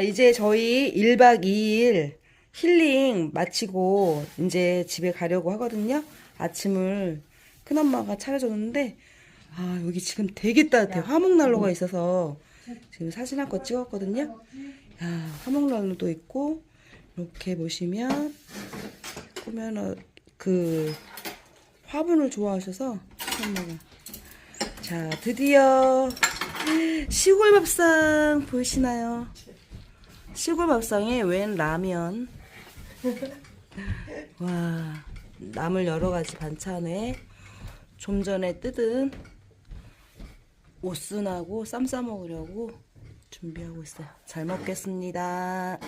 이제 저희 1박 2일 힐링 마치고 이제 집에 가려고 하거든요. 아침을 큰엄마가 차려줬는데, 여기 지금 되게 따뜻해요. 화목난로가 있어서 지금 사진 한 거 찍었거든요. 화목난로도 있고, 이렇게 보시면, 보면, 화분을 좋아하셔서, 큰엄마가. 자, 드디어 시골 밥상 보이시나요? 시골 밥상에 웬 라면. 와, 나물 여러 가지 반찬에 좀 전에 뜯은 오순하고 쌈 싸 먹으려고 준비하고 있어요. 잘 먹겠습니다.